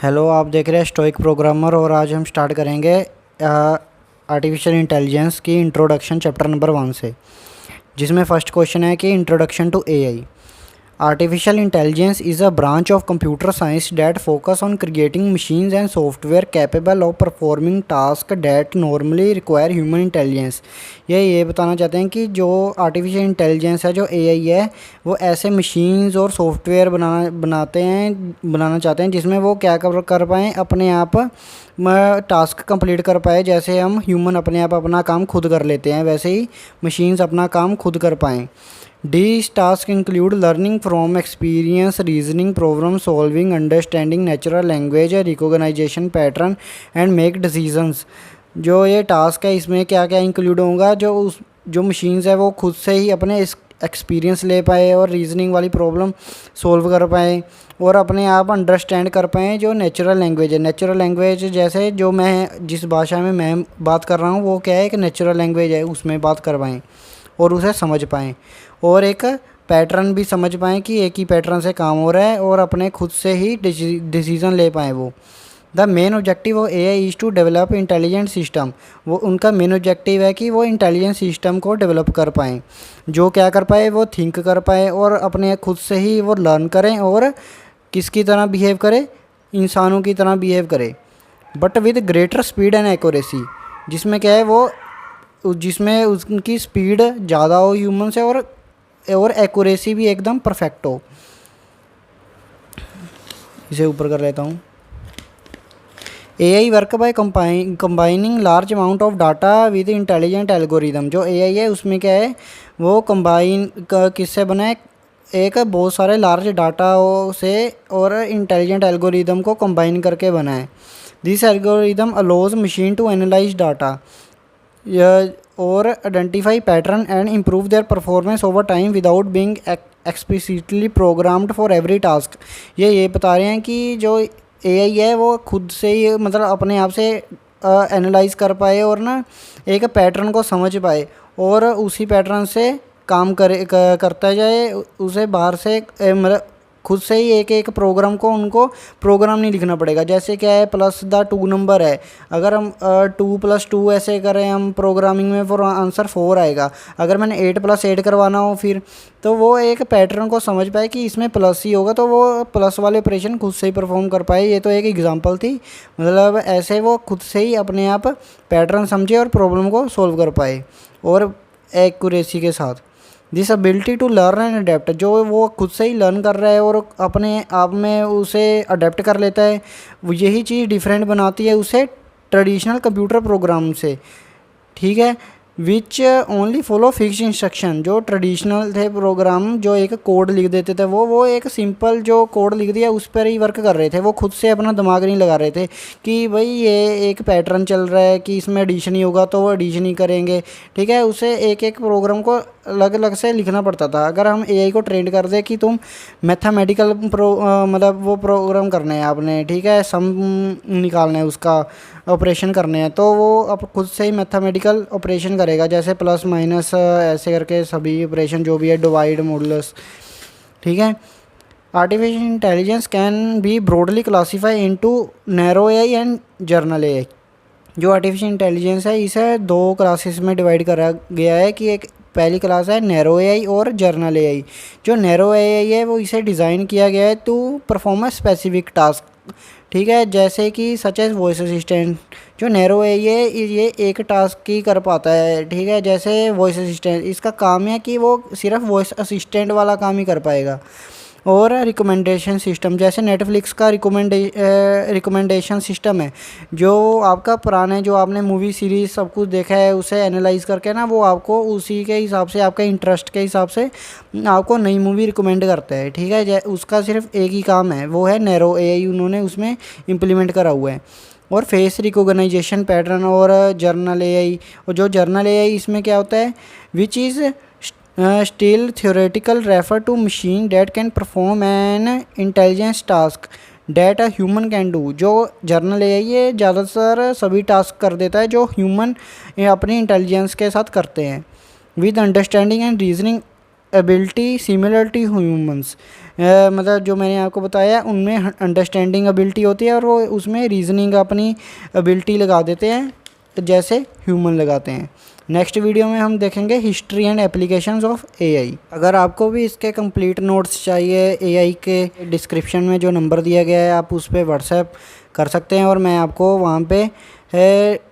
Hello, आप देख रहे हैं स्टोइक प्रोग्रामर और आज हम स्टार्ट करेंगे आर्टिफिशियल इंटेलिजेंस की इंट्रोडक्शन चैप्टर नंबर 1 से, जिसमें फर्स्ट क्वेश्चन है कि introduction to AI. Artificial intelligence is a branch of computer science that focus on creating machines and software capable of performing tasks that normally require human intelligence। ये बताना चाहते हैं कि जो आर्टिफिशियल इंटेलिजेंस है, जो एआई है, वो ऐसे मशीन्स और सॉफ्टवेयर बनाना चाहते हैं जिसमें वो क्या कर पाएँ, अपने आप टास्क कंप्लीट कर पाए। जैसे हम ह्यूमन अपने आप अपना काम खुद कर लेते हैं, वैसे ही मशीन्स अपना काम खुद कर पाएँ। These tasks include learning from experience, reasoning, problem solving, understanding natural language, recognition pattern and make decisions। जो ये टास्क है, इसमें क्या क्या इंक्लूड होगा, जो मशीन्स है वो खुद से ही अपने एक्सपीरियंस ले पाए और रीजनिंग वाली प्रॉब्लम सॉल्व कर पाए और अपने आप अंडरस्टैंड कर पाएँ जो नेचुरल लैंग्वेज है। नेचुरल लैंग्वेज जैसे जो मैं जिस भाषा में मैं बात कर रहा हूँ वो क्या है, एक नेचुरल लैंग्वेज है, उसमें बात कर पाएँ और उसे समझ पाएँ और एक पैटर्न भी समझ पाएँ कि एक ही पैटर्न से काम हो रहा है और अपने खुद से ही डिसीज़न ले पाएँ। वो the main objective of AI is to develop intelligent system. वो उनका मेन ऑब्जेक्टिव है कि वो इंटेलिजेंट सिस्टम को डेवलप कर पाएँ, जो क्या कर पाए, वो थिंक कर पाए और अपने खुद से ही वो लर्न करें और किसकी तरह बिहेव करे, इंसानों की तरह बिहेव करे, but with greater speed and accuracy. जिसमें क्या है, वो जिसमें उनकी स्पीड ज़्यादा हो ह्यूमन से और एक्यूरेसी भी एकदम परफेक्ट हो। इसे ऊपर कर लेता हूँ। AI work by combining large amount of data with intelligent algorithm. जो एआई है उसमें क्या है, वो कंबाइन किससे बना है, एक बहुत सारे लार्ज डाटा से और इंटेलिजेंट एल्गोरिदम को कंबाइन करके बना है। This algorithm allows machine to analyse data और identify pattern and improve their performance over time without being explicitly programmed for every task. ये बता रहे हैं कि जो एआई है वो खुद से ही मतलब अपने आप से एनालाइज कर पाए और ना एक पैटर्न को समझ पाए और उसी पैटर्न से काम करता जाए। उसे बाहर से मतलब खुद से ही एक एक प्रोग्राम को उनको प्रोग्राम नहीं लिखना पड़ेगा। जैसे क्या है, +2 नंबर है, अगर हम 2 + 2 ऐसे करें हम प्रोग्रामिंग में, फिर आंसर 4 आएगा। अगर मैंने 8 + 8 करवाना हो फिर, तो वो एक पैटर्न को समझ पाए कि इसमें प्लस ही होगा, तो वो प्लस वाले ऑपरेशन खुद से ही परफॉर्म कर पाए। ये तो एक एग्जांपल थी, मतलब ऐसे वो खुद से ही अपने आप पैटर्न समझे और प्रॉब्लम को सॉल्व कर पाए और एक्यूरेसी के साथ। This ability to learn and adapt, जो वो खुद से ही लर्न कर रहा है और अपने आप में उसे अडेप्ट कर लेता है, यही चीज़ डिफरेंट बनाती है उसे ट्रेडिशनल कंप्यूटर प्रोग्राम से। ठीक है, which only follow fix instruction. जो ट्रेडिशनल थे प्रोग्राम, जो एक कोड लिख देते थे, वो एक सिंपल जो कोड लिख दिया उस पर ही वर्क कर रहे थे। वो खुद से अपना दिमाग नहीं लगा रहे थे कि भाई ये एक पैटर्न चल रहा है कि इसमें एडिशन ही होगा तो वो एडिशन ही करेंगे। ठीक है, उसे एक एक प्रोग्राम को अलग अलग से लिखना पड़ता था। अगर हम एआई को ट्रेन कर दे कि तुम मैथमेटिकल मतलब वो प्रोग्राम करने हैं आपने, ठीक है, सम निकालना है, उसका ऑपरेशन करने हैं, तो वो अब खुद से ही मैथमेटिकल ऑपरेशन करेगा, जैसे प्लस माइनस ऐसे करके सभी ऑपरेशन जो भी है, डिवाइड, मॉडुलस। ठीक है, artificial intelligence can be broadly classify into narrow AI and journal AI. जो आर्टिफिशियल इंटेलिजेंस है इसे 2 क्लासेस में डिवाइड करा गया है कि एक पहली क्लास है नैरो एआई और जर्नल एआई। जो नैरो एआई है वो इसे डिज़ाइन किया गया है टू परफॉर्म स्पेसिफिक टास्क। ठीक है, जैसे कि सच एज वॉइस असिस्टेंट। जो नैरो एआई है ये एक टास्क ही कर पाता है। ठीक है, जैसे वॉइस असिस्टेंट, इसका काम है कि वो सिर्फ वॉइस असिस्टेंट वाला काम ही कर पाएगा। और रिकमेंडेशन सिस्टम, जैसे नेटफ्लिक्स का रिकमेंडेशन सिस्टम है, जो आपका पुराने जो आपने मूवी सीरीज सब कुछ देखा है उसे एनालाइज करके ना वो आपको उसी के हिसाब से, आपके इंटरेस्ट के हिसाब से आपको नई मूवी रिकमेंड करता है। ठीक है, उसका सिर्फ एक ही काम है, वो है नैरो एआई, उन्होंने उसमें इम्प्लीमेंट करा हुआ है। और फेस रिकॉग्निशन पैटर्न और जर्नल एआई। और जो जर्नल एआई इसमें क्या होता है, which is still theoretical refer to machine that can perform an intelligence task that a human can do। जो जर्नल एआई ये ज़्यादातर सभी टास्क कर देता है जो ह्यूमन अपनी इंटेलिजेंस के साथ करते हैं। With understanding and reasoning ability similar to humans, मतलब जो मैंने आपको बताया उनमें अंडरस्टैंडिंग एबिलिटी होती है और वो उसमें रीजनिंग अपनी एबिलिटी लगा देते हैं जैसे ह्यूमन लगाते हैं। नेक्स्ट वीडियो में हम देखेंगे history and applications of AI. अगर आपको भी इसके कंप्लीट नोट्स चाहिए एआई के डिस्क्रिप्शन में जो नंबर दिया गया है आप उस पर व्हाट्सएप कर सकते हैं और मैं आपको वहाँ पे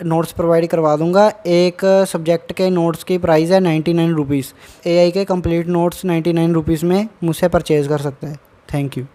नोट्स प्रोवाइड करवा दूंगा। एक सब्जेक्ट के नोट्स की प्राइस है 99 रुपीज़। एआई के कंप्लीट नोट्स 99 रुपीज़ में मुझसे परचेज़ कर सकते हैं। Thank you.